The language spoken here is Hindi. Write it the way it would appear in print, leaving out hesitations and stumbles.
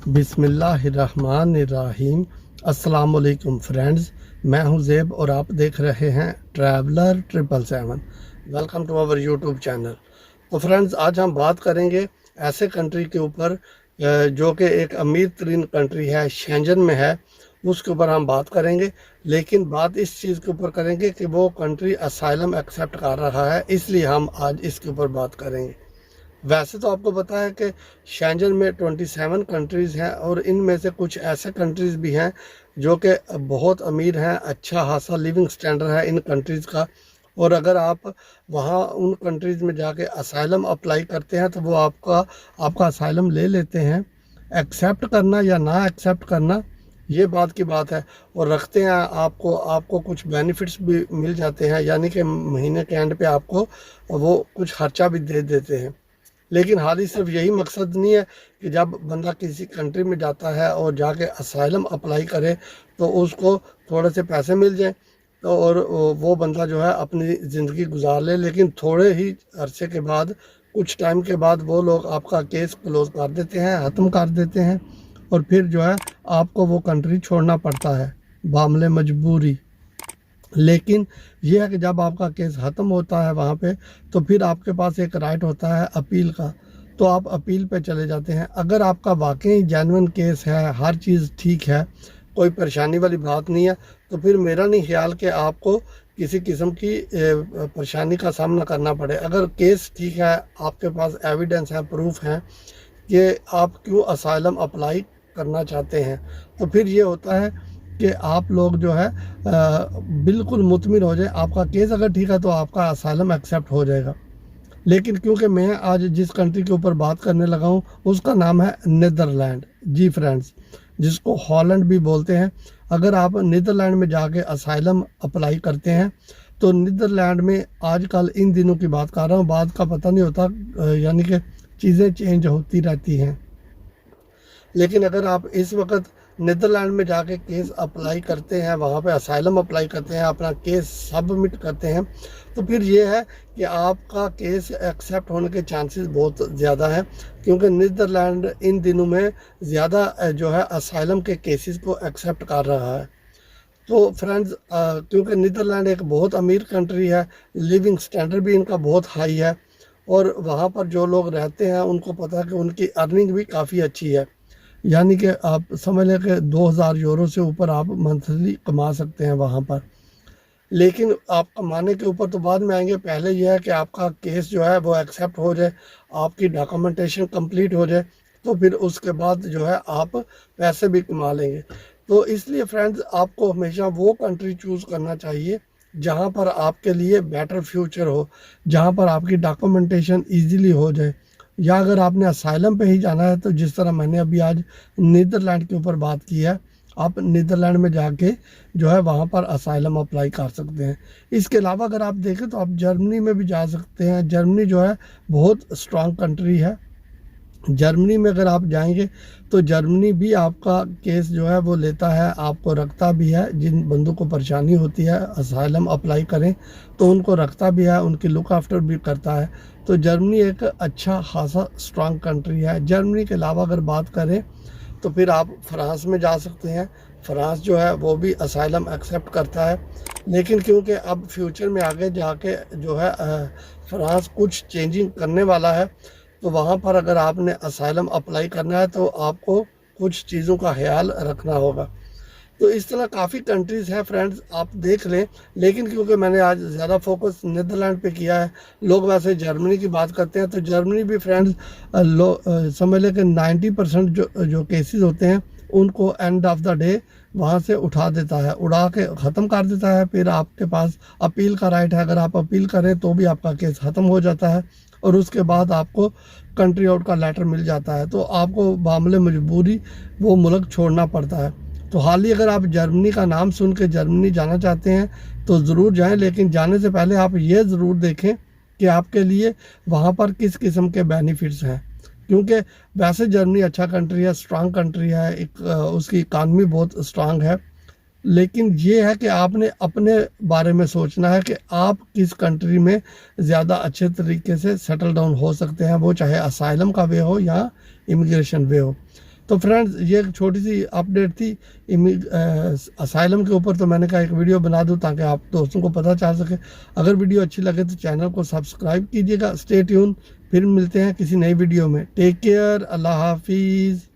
बिस्मिल्लाहिर्रहमानिर्रहीम। अस्सलाम वालेकुम फ्रेंड्स, मैं हूं ज़ेब और आप देख रहे हैं traveller 777। Welcome to our YouTube channel. तो फ्रेंड्स, आज हम बात करेंगे ऐसे कंट्री के ऊपर जो कि एक अमीर तरीन कंट्री है, शेंजन में है। उसके ऊपर हम बात करेंगे, लेकिन बात इस चीज़ के ऊपर करेंगे कि वो कंट्री असाइलम एक्सेप्ट कर रहा है, इसलिए हम आज इसके ऊपर बात करेंगे। वैसे तो आपको पता है कि शेंजन में 27 कंट्रीज़ हैं और इनमें से कुछ ऐसे कंट्रीज़ भी हैं जो कि बहुत अमीर हैं, अच्छा खासा लिविंग स्टैंडर्ड है इन कंट्रीज़ का। और अगर आप वहाँ उन कंट्रीज़ में जाके असाइलम अप्लाई करते हैं तो वो आपका असाइलम ले लेते हैं। एक्सेप्ट करना या ना एक्सेप्ट करना ये बात की बात है, और रखते हैं आपको कुछ बेनिफिट्स भी मिल जाते हैं, यानी कि महीने के एंड पे आपको वो कुछ खर्चा भी दे देते हैं। लेकिन हाल ही सिर्फ यही मकसद नहीं है कि जब बंदा किसी कंट्री में जाता है और जाके असाइलम अप्लाई करे तो उसको थोड़े से पैसे मिल जाएं तो और वो बंदा जो है अपनी ज़िंदगी गुजार ले, लेकिन थोड़े ही अरसे के बाद, कुछ टाइम के बाद वो लोग आपका केस क्लोज कर देते हैं, ख़त्म कर देते हैं, और फिर जो है आपको वो कंट्री छोड़ना पड़ता है बामले मजबूरी। लेकिन यह है कि जब आपका केस ख़त्म होता है वहाँ पे, तो फिर आपके पास एक राइट होता है अपील का, तो आप अपील पे चले जाते हैं। अगर आपका वाकई जेन्युइन केस है, हर चीज़ ठीक है, कोई परेशानी वाली बात नहीं है, तो फिर मेरा नहीं ख्याल कि आपको किसी किस्म की परेशानी का सामना करना पड़े। अगर केस ठीक है, आपके पास एविडेंस है, प्रूफ है कि आप क्यों असाइलम अप्लाई करना चाहते हैं, तो फिर ये होता है कि आप लोग जो है बिल्कुल मुतमिन हो जाए। आपका केस अगर ठीक है तो आपका असाइलम एक्सेप्ट हो जाएगा। लेकिन क्योंकि मैं आज जिस कंट्री के ऊपर बात करने लगा हूँ उसका नाम है नीदरलैंड। जी फ्रेंड्स, जिसको हॉलैंड भी बोलते हैं। अगर आप नीदरलैंड में जाके असाइलम अप्लाई करते हैं तो नीदरलैंड में आजकल, इन दिनों की बात कर रहा हूँ, बात का पता नहीं होता, यानी कि चीज़ें चेंज होती रहती हैं। लेकिन अगर आप इस वक्त नीदरलैंड में जाके केस अप्लाई करते हैं, वहाँ पे असाइलम अप्लाई करते हैं, अपना केस सबमिट करते हैं, तो फिर ये है कि आपका केस एक्सेप्ट होने के चांसेस बहुत ज़्यादा हैं, क्योंकि नीदरलैंड इन दिनों में ज़्यादा जो है असाइलम के केसेस को एक्सेप्ट कर रहा है। तो फ्रेंड्स, क्योंकि नीदरलैंड एक बहुत अमीर कंट्री है, लिविंग स्टैंडर्ड भी इनका बहुत हाई है, और वहाँ पर जो लोग रहते हैं उनको पता है कि उनकी अर्निंग भी काफ़ी अच्छी है। यानी कि आप समझ लें कि 2000 यूरो से ऊपर आप मंथली कमा सकते हैं वहाँ पर। लेकिन आप कमाने के ऊपर तो बाद में आएंगे, पहले यह है कि आपका केस जो है वो एक्सेप्ट हो जाए, आपकी डॉक्यूमेंटेशन कंप्लीट हो जाए, तो फिर उसके बाद जो है आप पैसे भी कमा लेंगे। तो इसलिए फ्रेंड्स, आपको हमेशा वो कंट्री चूज़ करना चाहिए जहाँ पर आपके लिए बेटर फ्यूचर हो, जहाँ पर आपकी डॉक्यूमेंटेशन ईजीली हो जाए। या अगर आपने असाइलम पे ही जाना है तो जिस तरह मैंने अभी आज नीदरलैंड के ऊपर बात की है, आप नीदरलैंड में जाके जो है वहाँ पर असाइलम अप्लाई कर सकते हैं। इसके अलावा अगर आप देखें तो आप जर्मनी में भी जा सकते हैं। जर्मनी जो है बहुत स्ट्रांग कंट्री है। जर्मनी में अगर आप जाएंगे तो जर्मनी भी आपका केस जो है वो लेता है, आपको रखता भी है। जिन बंदों को परेशानी होती है असाइलम अप्लाई करें तो उनको रखता भी है, उनकी लुक आफ्टर भी करता है। तो जर्मनी एक अच्छा खासा स्ट्रांग कंट्री है। जर्मनी के अलावा अगर बात करें तो फिर आप फ्रांस में जा सकते हैं। फ्रांस जो है वो भी असाइलम एक्सेप्ट करता है, लेकिन क्योंकि अब फ्यूचर में आगे जाके जो है फ्रांस कुछ चेंजिंग करने वाला है, तो वहाँ पर अगर आपने असाइलम अप्लाई करना है तो आपको कुछ चीज़ों का ख्याल रखना होगा। तो इस तरह काफ़ी कंट्रीज़ हैं फ्रेंड्स, आप देख लें। लेकिन क्योंकि मैंने आज ज़्यादा फोकस नीदरलैंड पे किया है, लोग वैसे जर्मनी की बात करते हैं, तो जर्मनी भी फ्रेंड्स समझ लें कि 90% जो केसेस होते हैं उनको एंड ऑफ द डे वहाँ से उठा देता है, उड़ा के ख़त्म कर देता है। फिर आपके पास अपील का राइट है, अगर आप अपील करें तो भी आपका केस ख़त्म हो जाता है, और उसके बाद आपको कंट्री आउट का लेटर मिल जाता है, तो आपको बामले मजबूरी वो मुल्क छोड़ना पड़ता है। तो हाल ही अगर आप जर्मनी का नाम सुन के जर्मनी जाना चाहते हैं तो ज़रूर जाएं, लेकिन जाने से पहले आप ये ज़रूर देखें कि आपके लिए वहाँ पर किस किस्म के बेनिफिट्स हैं। क्योंकि वैसे जर्मनी अच्छा कंट्री है, स्ट्रांग कंट्री है, एक उसकी इकानमी बहुत स्ट्रांग है, लेकिन ये है कि आपने अपने बारे में सोचना है कि आप किस कंट्री में ज़्यादा अच्छे तरीके से सेटल डाउन हो सकते हैं, वो चाहे असाइलम का वे हो या इमिग्रेशन वे हो। तो फ्रेंड्स ये एक छोटी सी अपडेट थी असाइलम के ऊपर, तो मैंने कहा एक वीडियो बना दूं ताकि आप दोस्तों को पता चल सके। अगर वीडियो अच्छी लगे तो चैनल को सब्सक्राइब कीजिएगा। स्टे ट्यून, फिर मिलते हैं किसी नई वीडियो में। टेक केयर, अल्लाह हाफिज़।